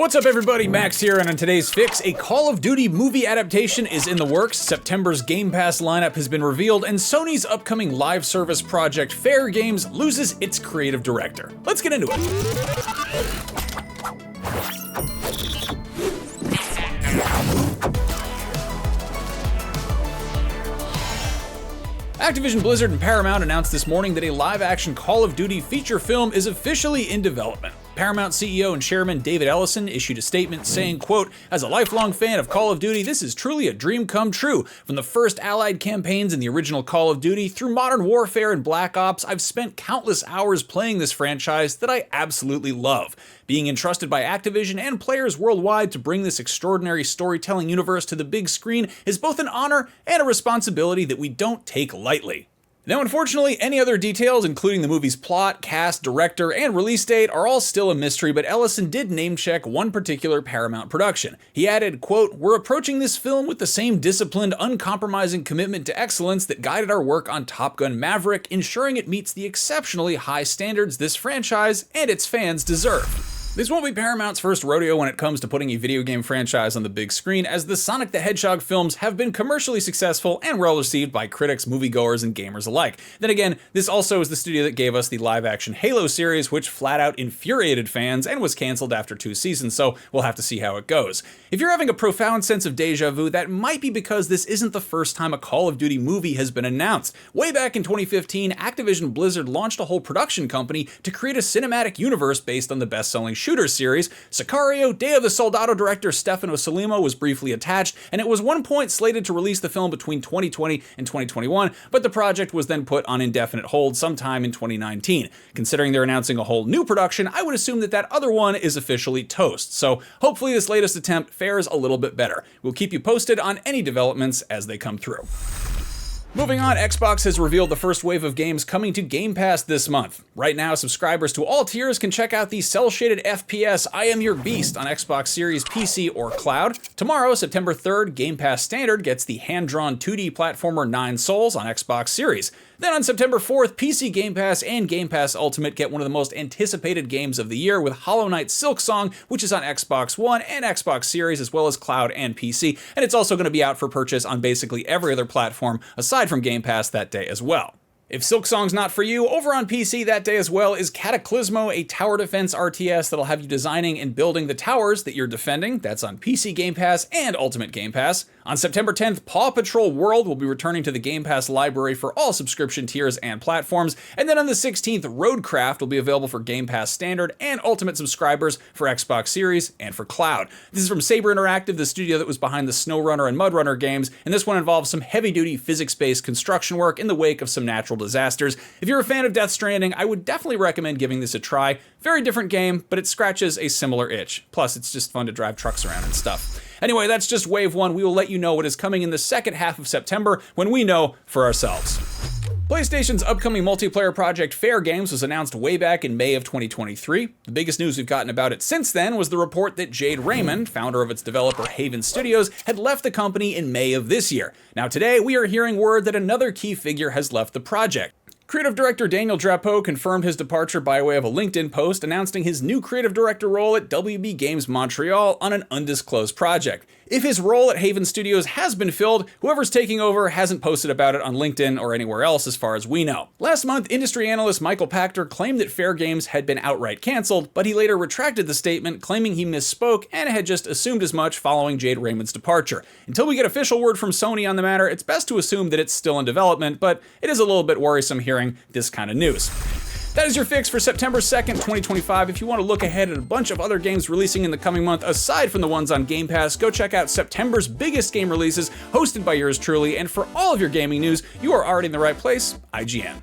What's up everybody, Max here, and on today's fix, a Call of Duty movie adaptation is in the works, September's Game Pass lineup has been revealed, and Sony's upcoming live service project Fairgame loses its creative director. Let's get into it. Activision Blizzard and Paramount announced this morning that a live-action Call of Duty feature film is officially in development. Paramount CEO and Chairman David Ellison issued a statement saying, quote, "As a lifelong fan of Call of Duty, this is truly a dream come true. From the first Allied campaigns in the original Call of Duty through Modern Warfare and Black Ops, I've spent countless hours playing this franchise that I absolutely love. Being entrusted by Activision and players worldwide to bring this extraordinary storytelling universe to the big screen is both an honor and a responsibility that we don't take lightly." Now, unfortunately, any other details, including the movie's plot, cast, director, and release date, are all still a mystery, but Ellison did name-check one particular Paramount production. He added, quote, "We're approaching this film with the same disciplined, uncompromising commitment to excellence that guided our work on Top Gun Maverick, ensuring it meets the exceptionally high standards this franchise and its fans deserve." This won't be Paramount's first rodeo when it comes to putting a video game franchise on the big screen, as the Sonic the Hedgehog films have been commercially successful and well received by critics, moviegoers, and gamers alike. Then again, this also is the studio that gave us the live-action Halo series, which flat out infuriated fans and was canceled after 2 seasons, so we'll have to see how it goes. If you're having a profound sense of deja vu, that might be because this isn't the first time a Call of Duty movie has been announced. Way back in 2015, Activision Blizzard launched a whole production company to create a cinematic universe based on the best-selling shooter series. Sicario, Day of the Soldado director Stefano Sollima was briefly attached, and it was one point slated to release the film between 2020 and 2021, but the project was then put on indefinite hold sometime in 2019. Considering they're announcing a whole new production, I would assume that that other one is officially toast, so hopefully this latest attempt fares a little bit better. We'll keep you posted on any developments as they come through. Moving on, Xbox has revealed the first wave of games coming to Game Pass this month. Right now, subscribers to all tiers can check out the cel-shaded FPS I Am Your Beast on Xbox Series, PC, or Cloud. Tomorrow, September 3rd, Game Pass Standard gets the hand-drawn 2D platformer 9 Souls on Xbox Series. Then on September 4th, PC Game Pass and Game Pass Ultimate get one of the most anticipated games of the year with Hollow Knight Silksong, which is on Xbox One and Xbox Series, as well as Cloud and PC, and it's also going to be out for purchase on basically every other platform aside from Game Pass that day as well. If Silksong's not for you, over on PC that day as well is Cataclismo, a tower defense RTS that'll have you designing and building the towers that you're defending. That's on PC Game Pass and Ultimate Game Pass. On September 10th, Paw Patrol World will be returning to the Game Pass library for all subscription tiers and platforms. And then on the 16th, Roadcraft will be available for Game Pass Standard and Ultimate subscribers for Xbox Series and for Cloud. This is from Saber Interactive, the studio that was behind the SnowRunner and MudRunner games, and this one involves some heavy-duty physics-based construction work in the wake of some natural disasters. If you're a fan of Death Stranding, I would definitely recommend giving this a try. Very different game, but it scratches a similar itch. Plus, it's just fun to drive trucks around and stuff. Anyway, that's just Wave 1. We will let you know what is coming in the second half of September when we know for ourselves. PlayStation's upcoming multiplayer project Fairgame was announced way back in May of 2023. The biggest news we've gotten about it since then was the report that Jade Raymond, founder of its developer Haven Studios, had left the company in May of this year. Now today, we are hearing word that another key figure has left the project. Creative Director Daniel Drapeau confirmed his departure by way of a LinkedIn post announcing his new creative director role at WB Games Montreal on an undisclosed project. If his role at Haven Studios has been filled, whoever's taking over hasn't posted about it on LinkedIn or anywhere else as far as we know. Last month, industry analyst Michael Pachter claimed that Fairgame had been outright canceled, but he later retracted the statement, claiming he misspoke and had just assumed as much following Jade Raymond's departure. Until we get official word from Sony on the matter, it's best to assume that it's still in development, but it is a little bit worrisome hearing this kind of news. That is your fix for September 2nd, 2025. If you want to look ahead at a bunch of other games releasing in the coming month, aside from the ones on Game Pass, go check out September's biggest game releases, hosted by yours truly. And for all of your gaming news, you are already in the right place, IGN.